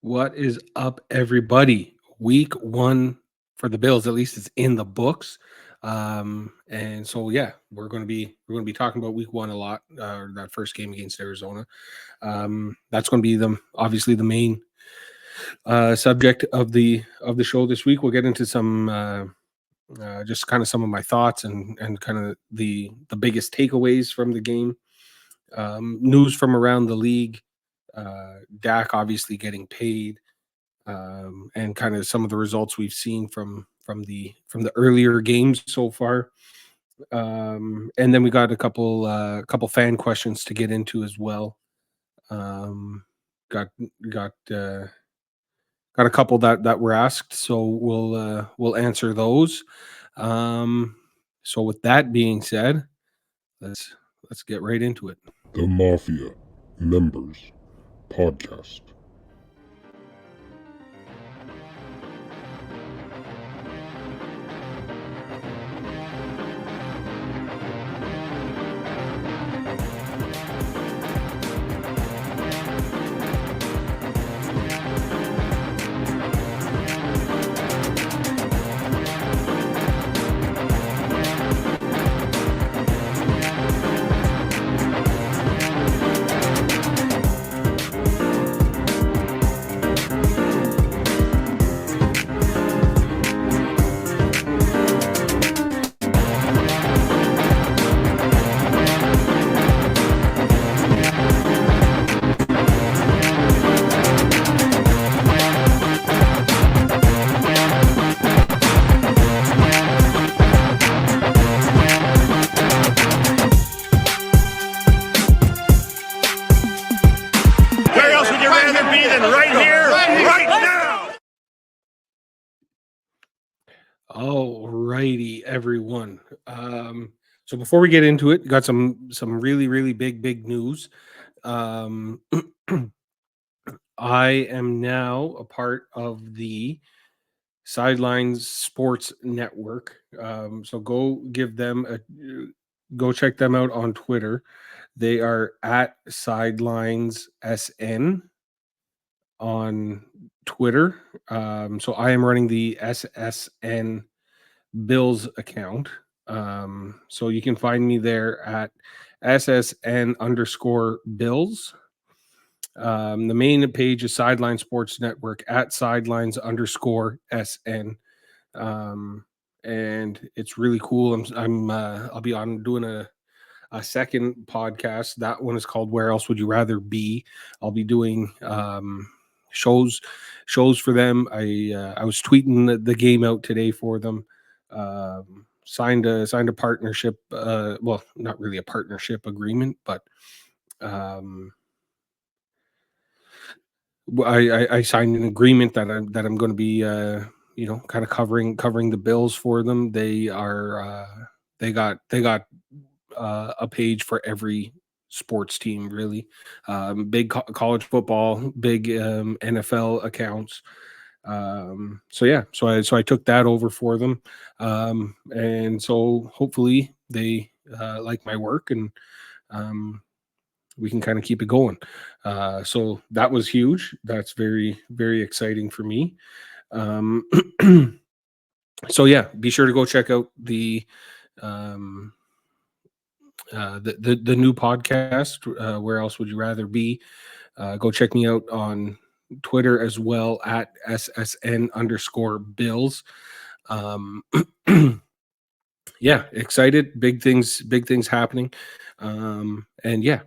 What is up, everybody? Week one for the Bills, at least it's in the books. And so yeah, we're gonna be talking about week one a lot, that first game against Arizona. That's gonna be obviously the main subject of the show this week. We'll get into some just kind of some of my thoughts and kind of the biggest takeaways from the game. News from around the league. Dak obviously getting paid, and kind of some of the results we've seen from the earlier games so far. And then we got a couple fan questions to get into as well. Um, got got got a couple that were asked, so we'll answer those. So with that being said, let's get right into it. The Mafia Members Podcast. Where else would you rather be than right here, right now? All righty, everyone. So before we get into it, got some really big news. Um, I am now a part of the Sidelines Sports Network. So go check them out on Twitter. They are at Sidelines SN on Twitter. So I am running the SSN Bills account. So you can find me there at SSN underscore Bills. The main page is Sideline Sports Network at sidelines underscore SN. And it's really cool. I'll be on doing a second podcast. That one is called Where Else Would You Rather Be? I'll be doing shows for them. I was tweeting the game out today for them. Signed a partnership, well, not really a partnership agreement, but I signed an agreement that I'm going to be kind of covering the Bills for them. They got a page for every sports team, really. Big college football, big NFL accounts. So I took that over for them, and so hopefully they like my work, and we can kind of keep it going. So that was huge. That's very exciting for me. Um, so yeah, be sure to go check out um, the new podcast. Where else would you rather be? Go check me out on Twitter as well at SSN underscore Bills. Um, yeah, excited. Big things happening. And yeah.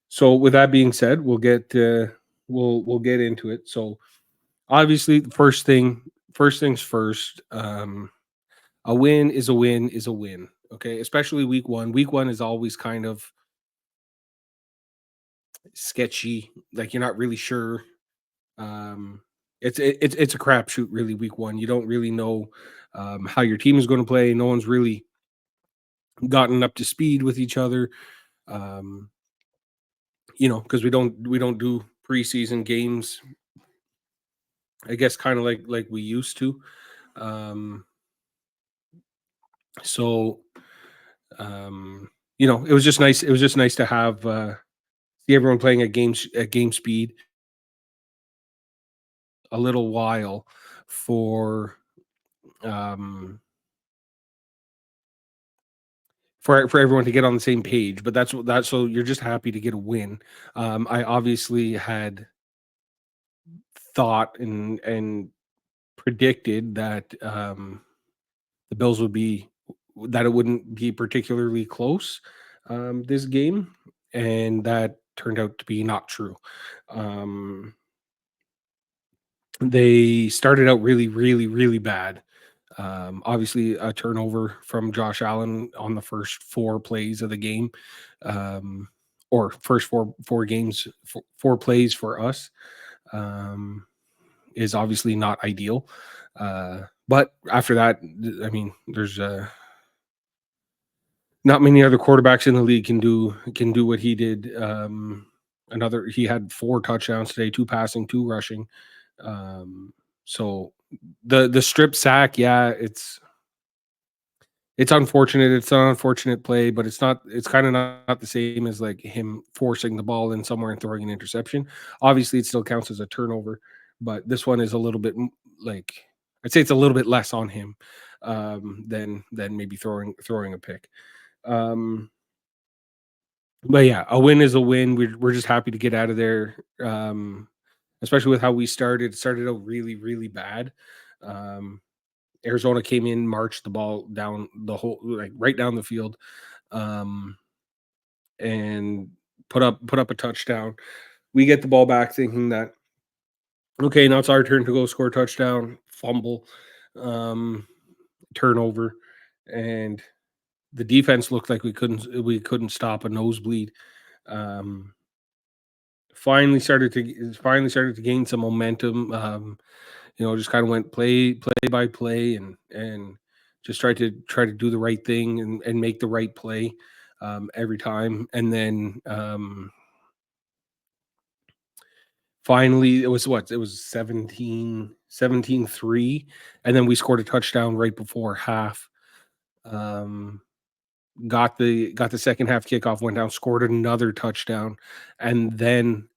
So with that being said, we'll get into it. So obviously, the first things first. A win is a win is a win. Okay, especially week one. Week one is always kind of sketchy. Like you're not really sure. Um, it's a crapshoot, really. Week one, you don't really know how your team is going to play. No one's really gotten up to speed with each other. Um, because we don't do preseason games. I guess kind of like we used to. Um, so it was just nice. It was just nice to have see everyone playing at game speed. a little while for um for everyone to get on the same page, but that's so you're just happy to get a win. I obviously had thought and predicted that the Bills would be that it wouldn't be particularly close this game, and that turned out to be not true. Um, they started out really, really, really bad. Obviously, a turnover from Josh Allen on the first 4 plays of the game, um, or first four games, 4 plays for us, um, is obviously not ideal. But after that, I mean, there's not many other quarterbacks in the league can do what he did. He had 4 touchdowns today, 2 passing, 2 rushing. So the strip sack, yeah, it's unfortunate. It's an unfortunate play, but it's not. It's kind of not the same as like him forcing the ball in somewhere and throwing an interception. Obviously, it still counts as a turnover, but this one is a little bit like I'd say it's a little bit less on him than maybe throwing a pick. Um, but yeah, a win is a win. We're just happy to get out of there. Especially with how we started. It started out really, really bad. Um, Arizona came in, marched the ball down the whole, like right down the field, um, and put up a touchdown. We get the ball back, thinking that okay, now it's our turn to go score a touchdown, fumble, um, turnover, and the defense looked like we couldn't stop a nosebleed. Um, finally started to gain some momentum. Just kind of went play by play and just try to do the right thing and make the right play every time. And then finally it was 17-3, and then we scored a touchdown right before half. Um, got the second half kickoff, went down, scored another touchdown, and then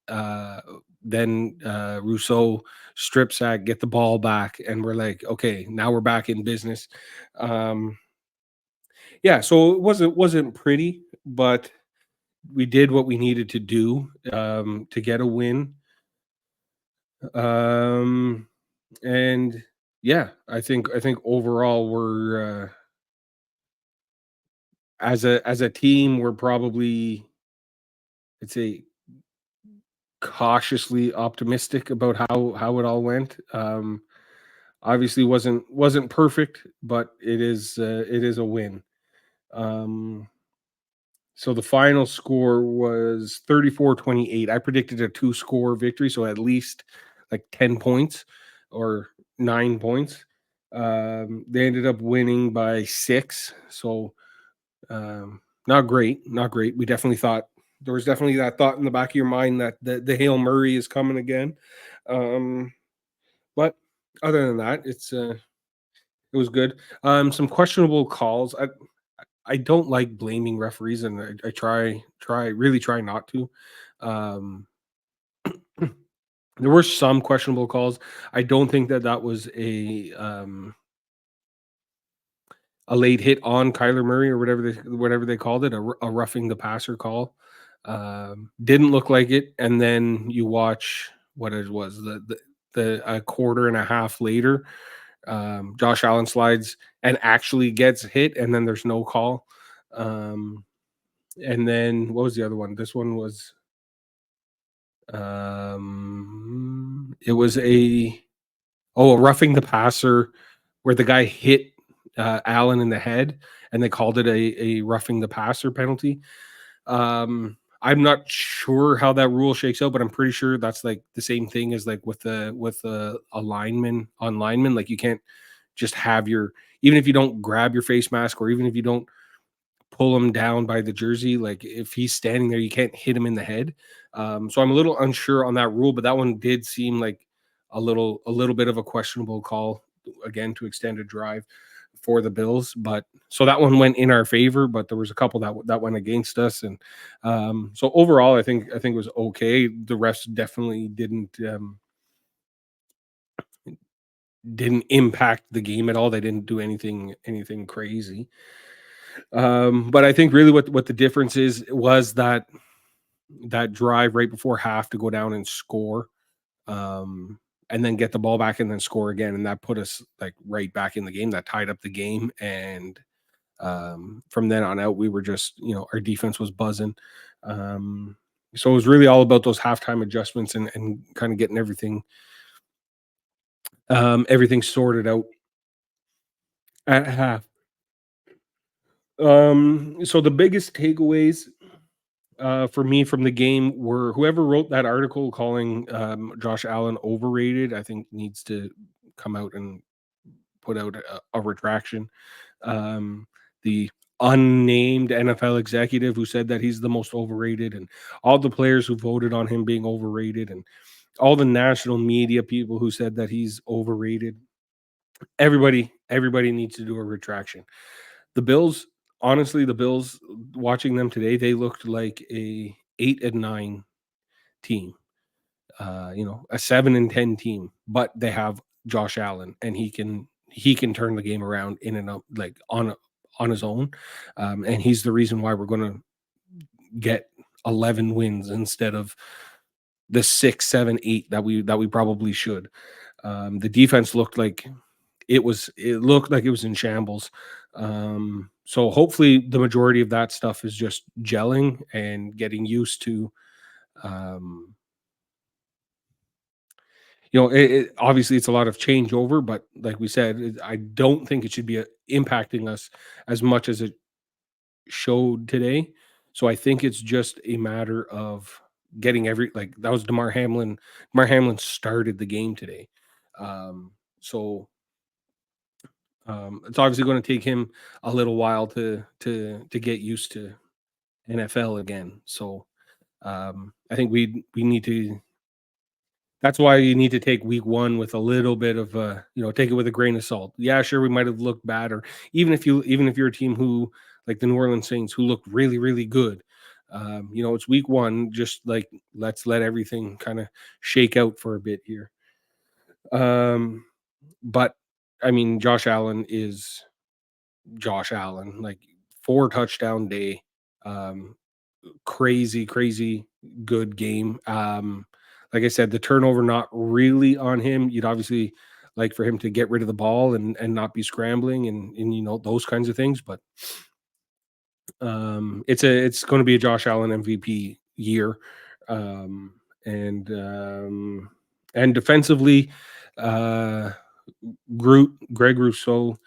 Rousseau strip sack, get the ball back, and we're like, okay, now we're back in business. Um, yeah, so it wasn't pretty, but we did what we needed to do to get a win. Um, and yeah, I think overall we're as a team we're probably, I'd say, cautiously optimistic about how it all went. Obviously wasn't perfect, but it is a win. Um, so the final score was 34-28. I predicted a 2-score victory, so at least like 10 points or 9 points. They ended up winning by 6, so not great, not great. We definitely thought there was definitely that thought in the back of your mind that the Hail Murray is coming again. Um, but other than that, it was good. Some questionable calls. I don't like blaming referees, and I really try not to. Um, there were some questionable calls. I don't think that was a late hit on Kyler Murray or whatever they called it, a roughing the passer call. Didn't look like it, and then you watch what it was a quarter and a half later. Josh Allen slides and actually gets hit, and then there's no call. And then what was the other one? This one was it was a roughing the passer where the guy hit Allen in the head, and they called it a roughing the passer penalty. I'm not sure how that rule shakes out, but I'm pretty sure that's like the same thing as like with a lineman on lineman. Like you can't just have even if you don't grab your face mask, or even if you don't pull him down by the jersey, like if he's standing there, you can't hit him in the head. So I'm a little unsure on that rule, but that one did seem like a little bit of a questionable call, again, to extend a drive for the Bills. But so that one went in our favor, but there was a couple that went against us. And so overall, I think it was okay. The refs definitely didn't impact the game at all. They didn't do anything crazy. But I think really what the difference was that drive right before half to go down and score, and then get the ball back and then score again, and that put us like right back in the game. That tied up the game, and from then on out, we were just our defense was buzzing. So it was really all about those halftime adjustments and kind of getting everything sorted out at half. So the biggest takeaways for me from the game were whoever wrote that article calling Josh Allen overrated, I think needs to come out and put out a retraction. The unnamed NFL executive who said that he's the most overrated, and all the players who voted on him being overrated, and all the national media people who said that he's overrated. Everybody needs to do a retraction. The Bills, honestly, the Bills, watching them today, they looked like a 8-9 team, a 7-10 team, but they have Josh Allen, and he can turn the game around in and out, like on his own, and he's the reason why we're going to get 11 wins instead of the 6, 7, 8 that we probably should. The defense looked like it looked like it was in shambles. So hopefully the majority of that stuff is just gelling and getting used to. Um, obviously it's a lot of changeover, but like we said, I don't think it should be impacting us as much as it showed today. So I think it's just a matter of getting like that was Damar Hamlin. Damar Hamlin started the game today. So it's obviously going to take him a little while to get used to NFL again. So I think we need to. That's why you need to take week one with a little bit of take it with a grain of salt. Yeah, sure, we might have looked bad, or even if you're a team who like the New Orleans Saints who look really really good. It's week one. Just like let's let everything kind of shake out for a bit here. But I mean, Josh Allen is Josh Allen, like 4 touchdown day. Um, crazy good game. Like I said, the turnover not really on him. You'd obviously like for him to get rid of the ball and not be scrambling and those kinds of things, but it's going to be a Josh Allen MVP year. And defensively, uh Greg Rousseau,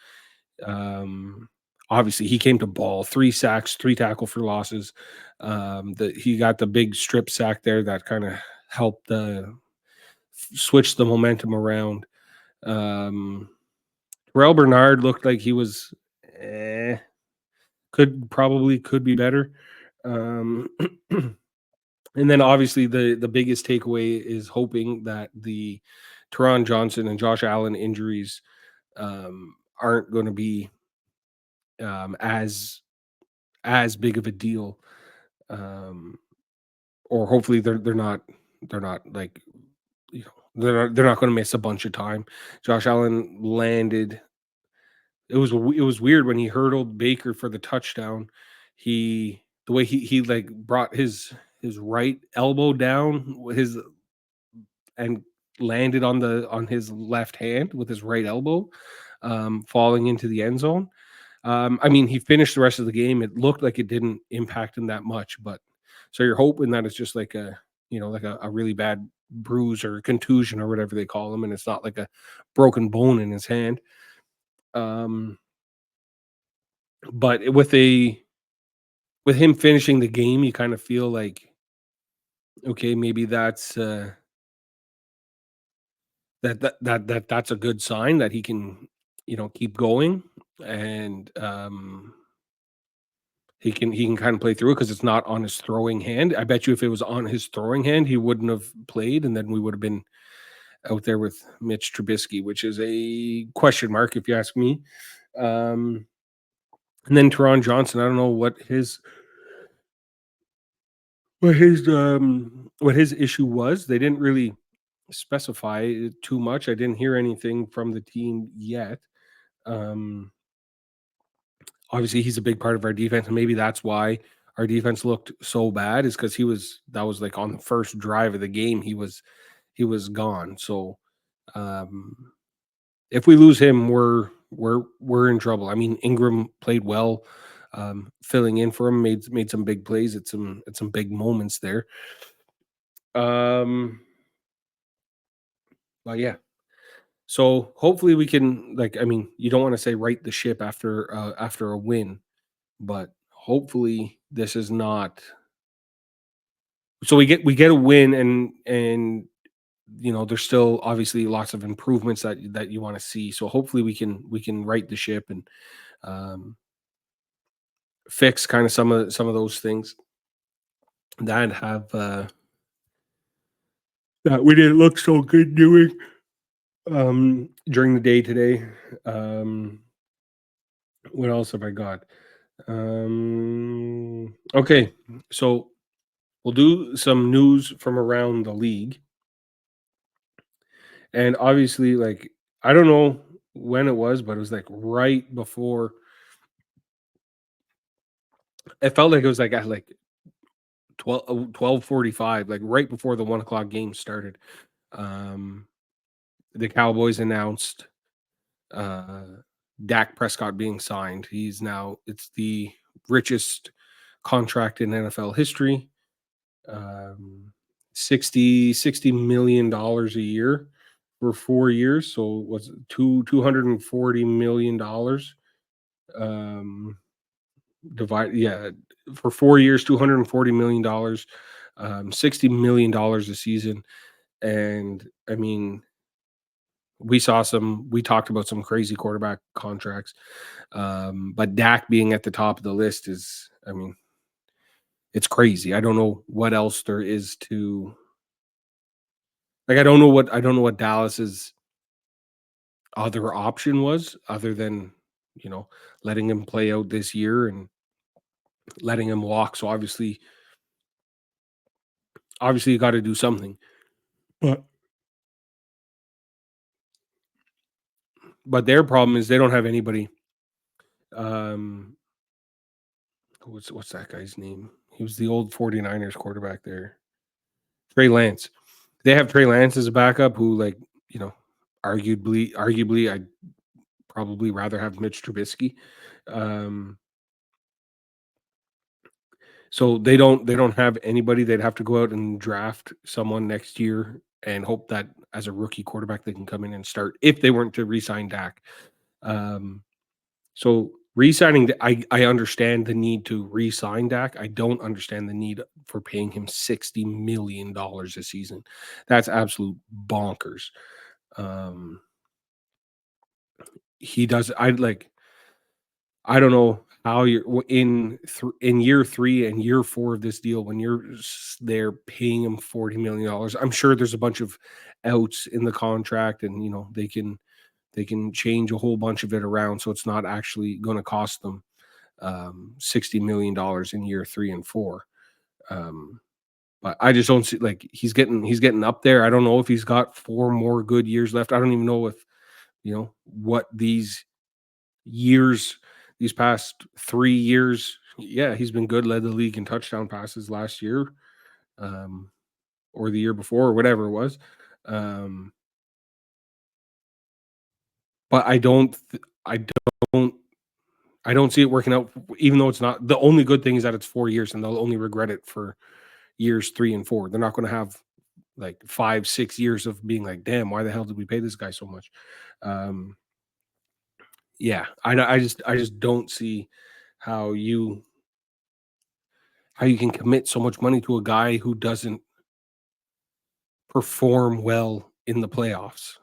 obviously he came to ball, 3 sacks, 3 tackle for losses. He got the big strip sack there that kind of helped switch the momentum around. Terrell Bernard looked like he was could be better. Um, and then obviously the biggest takeaway is hoping that the Teron Johnson and Josh Allen injuries aren't going to be as big of a deal, or hopefully they're not like they're not going to miss a bunch of time. Josh Allen landed. It was weird when he hurdled Baker for the touchdown. The way he like brought his right elbow down with his and landed on his left hand with his right elbow, falling into the end zone. I mean, he finished the rest of the game. It looked like it didn't impact him that much, but so you're hoping that it's just like a really bad bruise or contusion or whatever they call them, and it's not like a broken bone in his hand. Um, but with him finishing the game, you kind of feel like, okay, maybe that's a good sign that he can, keep going, and he can kind of play through it because it's not on his throwing hand. I bet you if it was on his throwing hand, he wouldn't have played, and then we would have been out there with Mitch Trubisky, which is a question mark if you ask me. And then Teron Johnson, I don't know what his issue was. They didn't really specify it too much. I didn't hear anything from the team yet. Um, Obviously, he's a big part of our defense, and maybe that's why our defense looked so bad is because that was like on the first drive of the game, he was gone. So um, if we lose him, we're in trouble. I mean, Ingram played well, filling in for him, made some big plays at some big moments there. Um, but yeah, so hopefully we can like. I mean, you don't want to say right the ship after a win, but hopefully this is not. So we get a win, and there's still obviously lots of improvements that you want to see. So hopefully we can right the ship and um, fix kind of some of those things that have that we didn't look so good doing during the day today. Um, what else have I got? Okay, so we'll do some news from around the league, and obviously, like I don't know when it was, but it was like right before. It felt like it was like at like 12:45, like right before the 1 o'clock game started. Um, the Cowboys announced uh, Dak Prescott being signed. It's the richest contract in NFL history. Um, 60 million dollars a year for 4 years. So was $240 million. Um, divide yeah for 4 years, $240 million, $60 million a season. And I mean, we talked about some crazy quarterback contracts. But Dak being at the top of the list is, I mean, it's crazy. I don't know what else there is to like. I don't know what Dallas's other option was other than, you know, letting him play out this year and letting him walk. So obviously you got to do something. But their problem is they don't have anybody. Um, what's that guy's name? He was the old 49ers quarterback there. Trey Lance. They have Trey Lance as a backup who, like, you know, arguably I'd probably rather have Mitch Trubisky. Um, so they don't have anybody. They'd have to go out and draft someone next year and hope that as a rookie quarterback they can come in and start if they weren't to re-sign Dak. Um, So re-signing, I understand the need to re-sign Dak. I don't understand the need for paying him $60 million a season. That's absolute bonkers. Um, he does. I don't know how in year 3 and year 4 of this deal when they're paying him $40 million. I'm sure there's a bunch of outs in the contract, and they can change a whole bunch of it around so it's not actually going to cost them $60 million in year 3 and 4. Um, but I just don't see, like, he's getting up there. I don't know if he's got 4 more good years left. I don't even know if what years these past 3 years. Yeah, he's been good. Led the league in touchdown passes last year, um, or the year before, or whatever it was. Um, but I don't I don't see it working out, even though it's not. The only good thing is that it's 4 years, and they'll only regret it for years 3 and 4. They're not going to have like 5, 6 years of being like, damn, why the hell did we pay this guy so much? Um, yeah, I just don't see how you can commit so much money to a guy who doesn't perform well in the playoffs.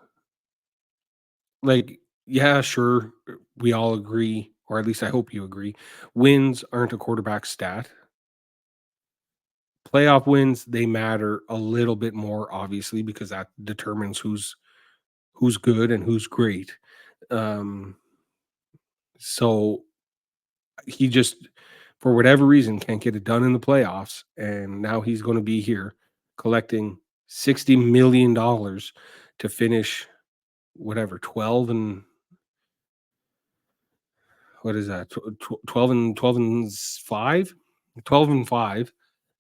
Like, yeah, sure, we all agree, or at least I hope you agree. Wins aren't a quarterback stat. Playoff wins, they matter a little bit more, obviously, because that determines who's good and who's great. Um, so he just, for whatever reason, can't get it done in the playoffs, and now he's going to be here collecting $60 million to finish whatever 12 and what is that? 12 and 5, 12 and 5,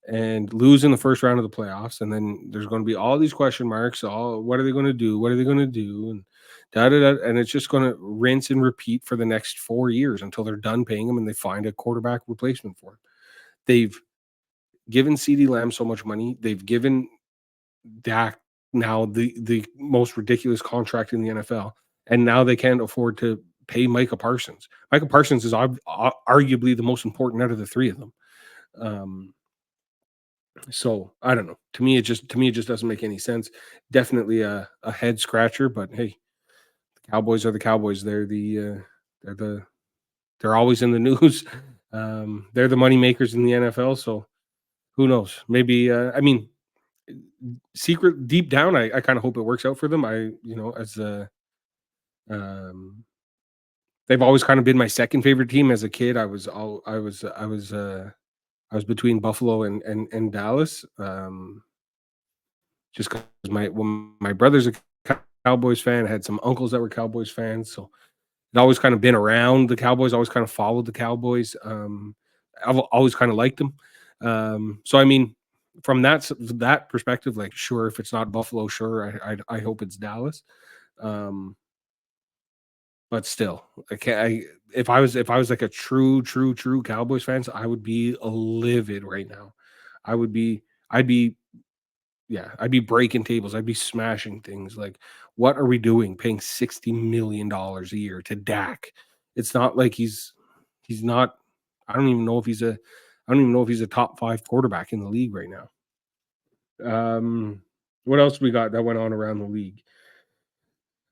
and lose in the first round of the playoffs. And then there's going to be all these question marks. All what are they going to do? What are they going to do? And da da da. And it's just going to rinse and repeat for the next 4 years until they're done paying him and they find a quarterback replacement for him. They've given CeeDee Lamb so much money. They've given Dak now the most ridiculous contract in the NFL, and now they can't afford to pay Micah Parsons. Micah Parsons is arguably the most important out of the three of them. So I don't know. To me, it just doesn't make any sense. Definitely a head scratcher, but hey, the Cowboys are the Cowboys. They're always in the news. They're the money makers in the NFL. So who knows? Maybe I mean, secret deep down, I kind of hope it works out for them. As um, they've always kind of been my second favorite team as a kid. I was between Buffalo and Dallas. Just because my brother's a Cowboys fan, I had some uncles that were Cowboys fans, so it always kind of been around the Cowboys. Always kind of followed the Cowboys. I've always kind of liked them. So I mean, from that perspective, like, sure, if it's not Buffalo, sure, I hope it's Dallas. But still, if I was like a true Cowboys fans, I would be livid right now. I'd be yeah, I'd be breaking tables. I'd be smashing things. Like, what are we doing paying $60 million a year to Dak? It's not like he's not. I don't even know if he's a top 5 quarterback in the league right now. What else we got that went on around the league?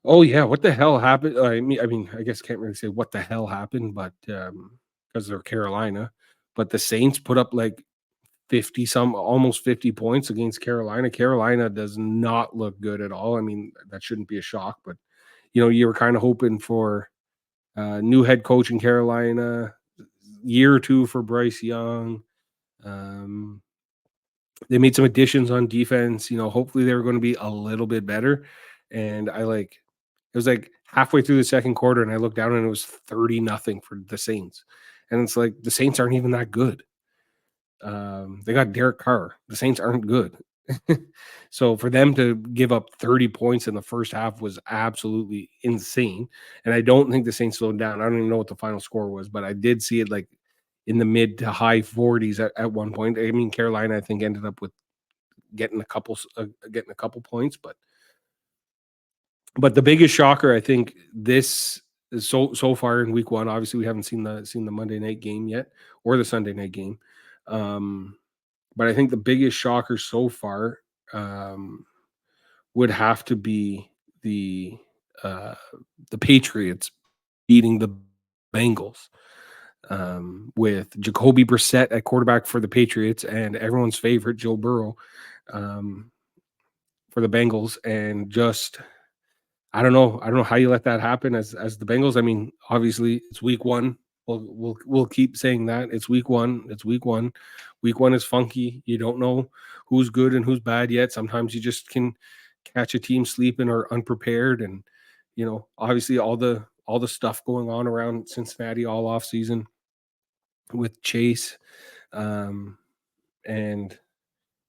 Oh yeah, what the hell happened? I mean, I guess can't really say what the hell happened, but because they're Carolina, but the Saints put up like 50 some almost 50 points against Carolina. Carolina does not look good at all. I mean, that shouldn't be a shock, but you were kind of hoping for new head coach in Carolina, year or two for Bryce Young. They made some additions on defense. Hopefully they were going to be a little bit better. And it was like halfway through the second quarter, and I looked down and it was 30-0 for the Saints. And it's like the Saints aren't even that good. They got Derek Carr. The Saints aren't good. So for them to give up 30 points in the first half was absolutely insane. And I don't think the Saints slowed down. I don't even know what the final score was, but I did see it like in the mid to high 40s at one point. I mean, Carolina, I think, ended up with getting a couple points, but the biggest shocker, I think, this is so far in week one. Obviously, we haven't seen the Monday night game yet or the Sunday night game. But I think the biggest shocker so far would have to be the Patriots beating the Bengals with Jacoby Brissett at quarterback for the Patriots and everyone's favorite Joe Burrow for the Bengals. And just I don't know how you let that happen as the Bengals. I mean, obviously it's week one. We'll keep saying that it's week one. It's week one. Week one is funky. You don't know who's good and who's bad yet. Sometimes you just can catch a team sleeping or unprepared, and obviously all the stuff going on around Cincinnati all off season with Chase, and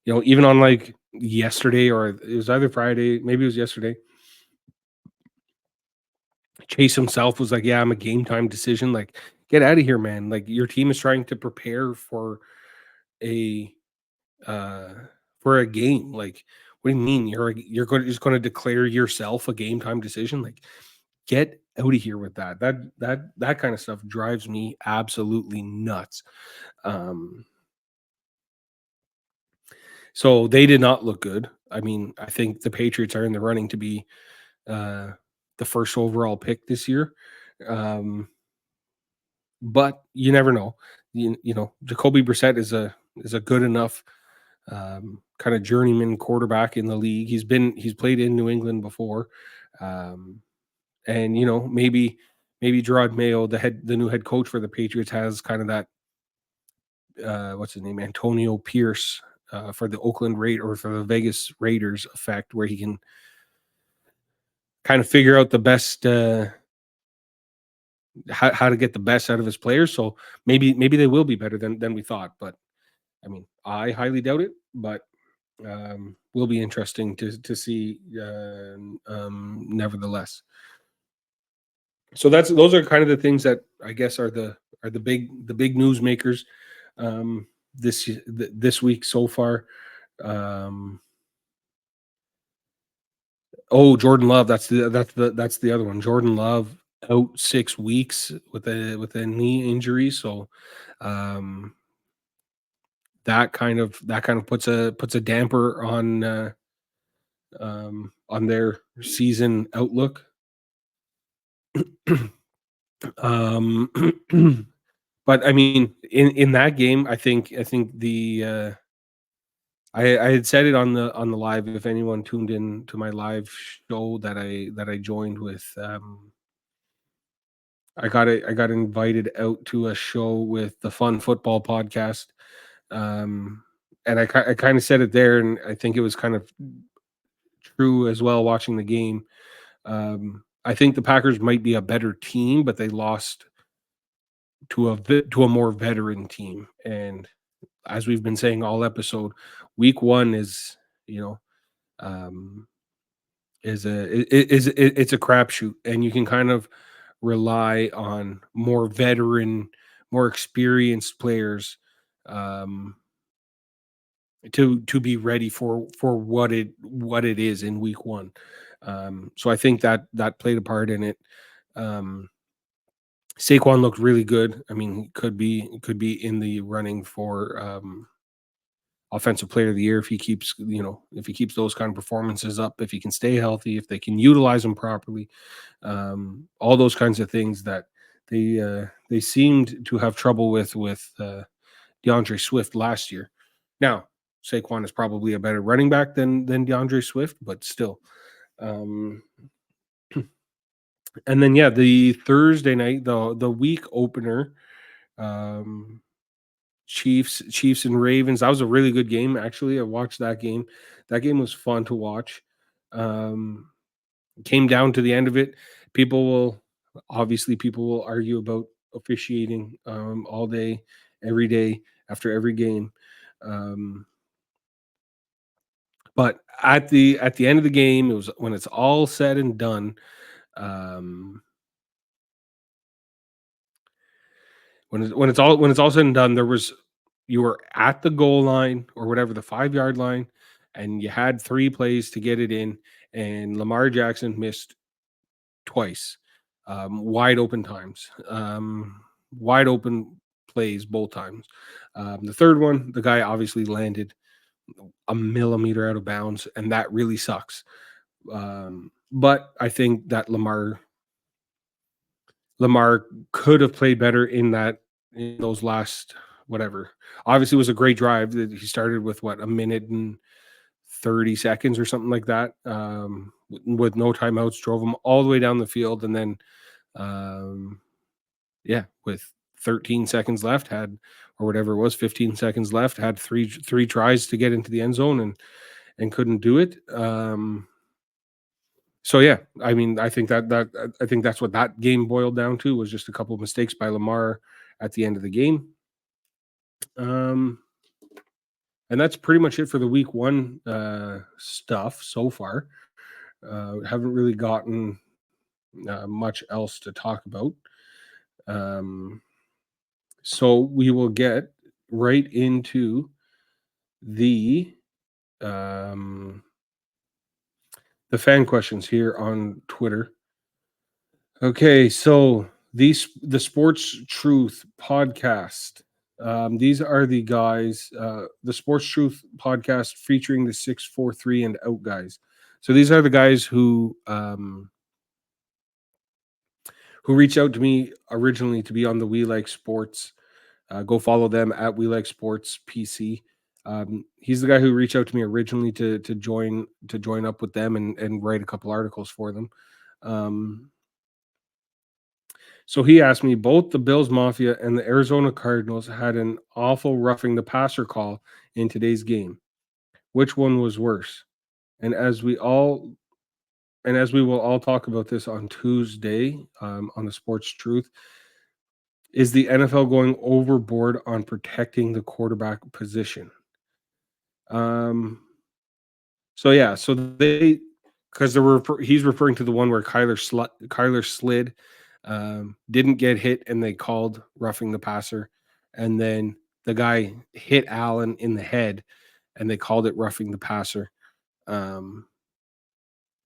even on like yesterday, or it was either Friday, maybe it was yesterday. Chase himself was like, "Yeah, I'm a game time decision. Like, get out of here, man. Like, your team is trying to prepare for a game. Like, what do you mean you're just going to declare yourself a game time decision? Like, get out of here with that. That kind of stuff drives me absolutely nuts." So they did not look good. I mean, I think the Patriots are in the running to be the first overall pick this year. But you never know. Jacoby Brissett is a good enough kind of journeyman quarterback in the league. He's played in New England before, and maybe Gerard Mayo, the new head coach for the Patriots, has kind of that what's his name, Antonio Pierce for the Oakland or for the Vegas Raiders effect, where he can kind of figure out the best how to get the best out of his players. So maybe they will be better than we thought. But I mean, I highly doubt it. But will be interesting to see. Nevertheless, so those are kind of the things that I guess are the big news makers this week so far. Oh, Jordan Love, that's the other one. Jordan Love out 6 weeks with a knee injury, so um, that kind of puts a damper on their season outlook. um, but I mean, in that game, I think the I had said it on the live. If anyone tuned in to my live show that I joined with, I got invited out to a show with the Fun Football podcast, and I kind of said it there, and I think it was kind of true as well. Watching the game, I think the Packers might be a better team, but they lost to a more veteran team, and as we've been saying all episode, week one is, you know, um, it's a crapshoot, and you can kind of rely on more veteran, more experienced players um, to be ready for what it is in week one. So I think that played a part in it. Um, Saquon looked really good. I mean, he could be in the running for offensive player of the year if he keeps, if he keeps those kind of performances up, if he can stay healthy, if they can utilize him properly, all those kinds of things that they seemed to have trouble with DeAndre Swift last year. Now, Saquon is probably a better running back than DeAndre Swift, but still. Um, and then the Thursday night, the week opener, um, Chiefs and Ravens. That was a really good game. Actually, I watched that game. That game was fun to watch. Um, Came down to the end of it. People will argue about officiating all day, every day, after every game. Um, but at the end of the game, it was when it's all said and done. Um, when it's all said and done, you were at the goal line or whatever, the 5-yard line, and you had 3 plays to get it in, and Lamar Jackson missed twice, wide open times, wide open plays both times. The third one, the guy obviously landed a millimeter out of bounds, and that really sucks. But I think that Lamar could have played better in those last whatever. Obviously, it was a great drive that he started with a minute and 30 seconds or something like that, with no timeouts, drove him all the way down the field, and then with 13 seconds left, had or whatever it was, 15 seconds left, had three tries to get into the end zone and couldn't do it. So yeah, I mean, I think that's what that game boiled down to, was just a couple of mistakes by Lamar at the end of the game. And that's pretty much it for the week one stuff so far. Haven't really gotten much else to talk about. So we will get right into the fan questions here on Twitter. Okay, so the Sports Truth podcast. These are the guys, the Sports Truth podcast featuring the 643 and out guys. So these are the guys who reached out to me originally to be on the We Like Sports. Go follow them at We Like Sports PC. He's the guy who reached out to me originally to join up with them and write a couple articles for them. So he asked me, both the Bills Mafia and the Arizona Cardinals had an awful roughing the passer call in today's game. Which one was worse? And as we will all talk about this on Tuesday, on the Sports Truth, is the NFL going overboard on protecting the quarterback position? Um, so yeah, so they because he's referring to the one where Kyler slid, didn't get hit, and they called roughing the passer, and then the guy hit Allen in the head, and they called it roughing the passer. Um,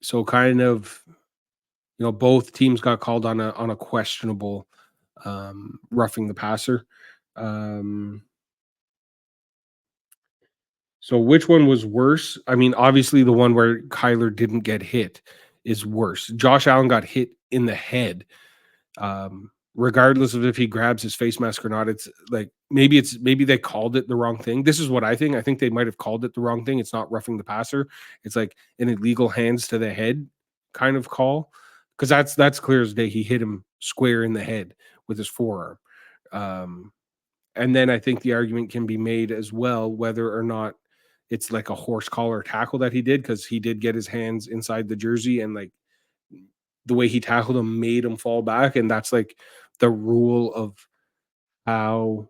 so kind of, both teams got called on a questionable roughing the passer. Um, so which one was worse? I mean, obviously the one where Kyler didn't get hit is worse. Josh Allen got hit in the head. Regardless of if he grabs his face mask or not, it's like maybe they called it the wrong thing. This is what I think. I think they might have called it the wrong thing. It's not roughing the passer. It's like an illegal hands to the head kind of call. Because that's clear as day. He hit him square in the head with his forearm. Um, and then I think the argument can be made as well whether or not it's like a horse collar tackle that he did, because he did get his hands inside the jersey, and like the way he tackled him made him fall back. And that's like the rule of how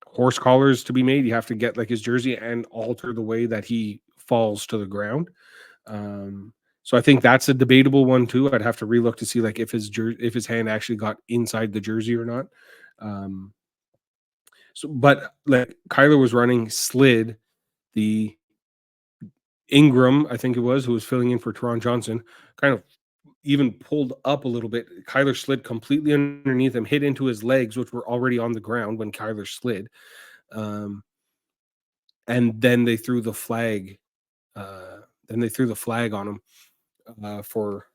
horse collars to be made. You have to get like his jersey and alter the way that he falls to the ground. So I think that's a debatable one too. I'd have to relook to see like if his hand actually got inside the jersey or not. Um, but like Kyler was running, slid, the Ingram, I think it was, who was filling in for Teron Johnson, kind of even pulled up a little bit. Kyler slid completely underneath him, hit into his legs, which were already on the ground when Kyler slid. Um, and then they threw the flag. Then they threw the flag on him for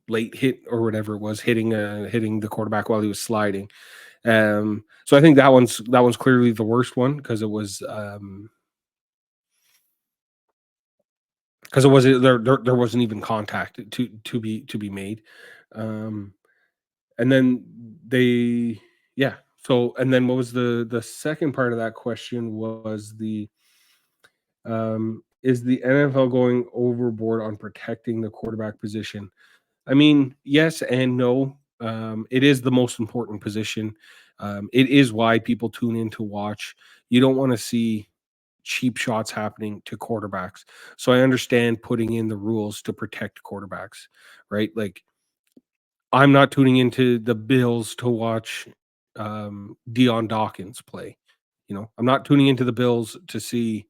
late hit or whatever it was, hitting the quarterback while he was sliding. So I think that one's clearly the worst one, because it was because it wasn't there wasn't even contact to be made. Um, and then they yeah. So and then what was the second part of that question was is the NFL going overboard on protecting the quarterback position? I mean, yes and no. It is the most important position. It is why people tune in to watch. You don't want to see cheap shots happening to quarterbacks. So I understand putting in the rules to protect quarterbacks, right? Like I'm not tuning into the Bills to watch Dion Dawkins play. I'm not tuning into the Bills to see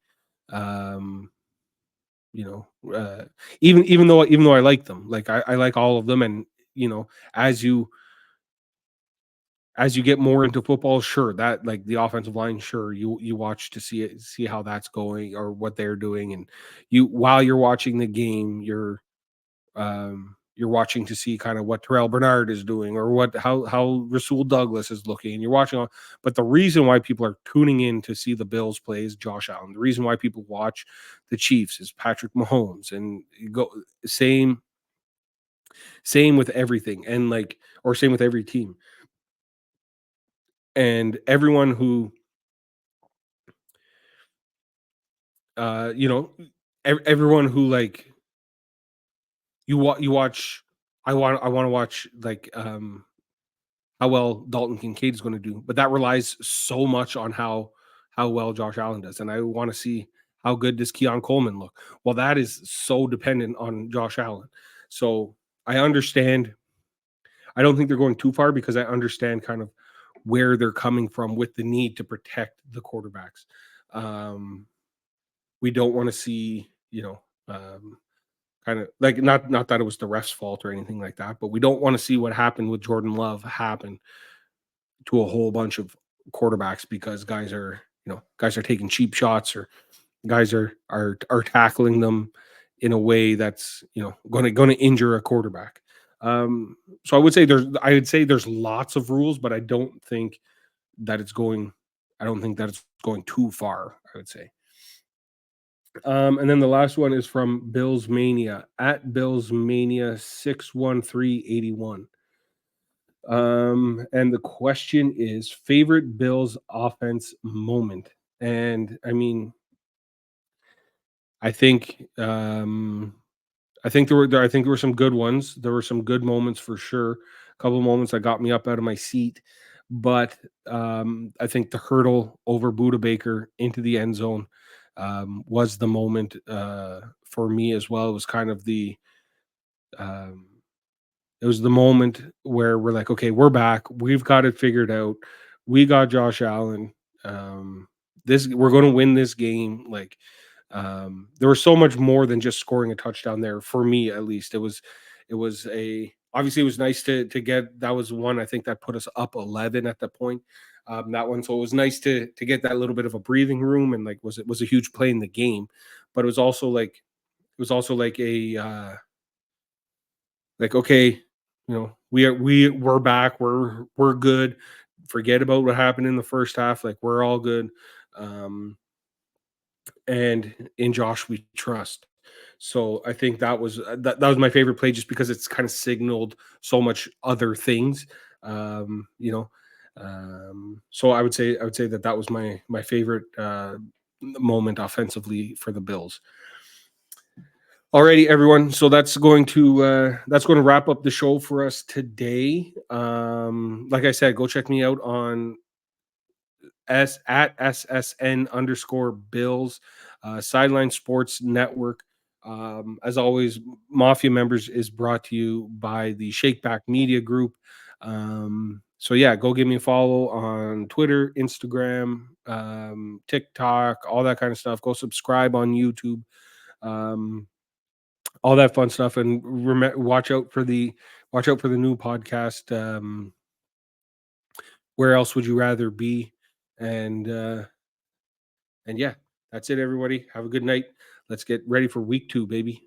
um, you know, even though I like them, like I like all of them, and you know, as you as you get more into football, sure, that like the offensive line, sure, you watch to see how that's going or what they're doing, and while you're watching the game, you're watching to see kind of what Terrell Bernard is doing or how Rasul Douglas is looking. And you're watching but the reason why people are tuning in to see the Bills play is Josh Allen. The reason why people watch the Chiefs is Patrick Mahomes, and you go same with everything, and like or same with every team. And everyone who you know everyone who like you watch I want to watch like how well Dalton Kincaid is going to do, but that relies so much on how well Josh Allen does, and I want to see how good does Keon Coleman look. Well, that is so dependent on Josh Allen. So I understand. I don't think they're going too far, because I understand kind of where they're coming from with the need to protect the quarterbacks. Um, we don't want to see, kind of like not that it was the ref's fault or anything like that, but we don't want to see what happened with Jordan Love happen to a whole bunch of quarterbacks, because guys are taking cheap shots, or guys are tackling them in a way that's going to injure a quarterback. So I would say there's lots of rules, but that it's going I don't think that it's going too far, I would say. And then the last one is from Bills Mania at Bills Mania 61381. And the question is favorite Bills offense moment. And I mean, I think I think there were some good ones. There were some good moments for sure. A couple of moments that got me up out of my seat. But I think the hurdle over Buda Baker into the end zone was the moment for me as well. It was kind of um, it was the moment where we're like, okay, we're back. We've got it figured out. We got Josh Allen. Um, this we're going to win this game. Like there was so much more than just scoring a touchdown there for me, at least. It was a obviously it was nice to get that was one I think that put us up 11 at the point. That one, so it was nice to get that little bit of a breathing room and like was a huge play in the game, but it was also like a like, okay, we're back, we're good. Forget about what happened in the first half. Like we're all good. Um, and in Josh we trust. So I think that was my favorite play just because it's kind of signaled so much other things. Um, you know, so I would say that was my favorite moment offensively for the Bills. Alrighty, everyone. So that's going to wrap up the show for us today. Like I said, go check me out on at SSN_Bills, Sideline Sports Network. As always, Mafia members is brought to you by the Shakeback Media Group. So yeah, go give me a follow on Twitter, Instagram, TikTok, all that kind of stuff. Go subscribe on YouTube. Um, all that fun stuff, and watch out for the new podcast. Where else would you rather be? And yeah, that's it, everybody. Have a good night. Let's get ready for week 2, baby.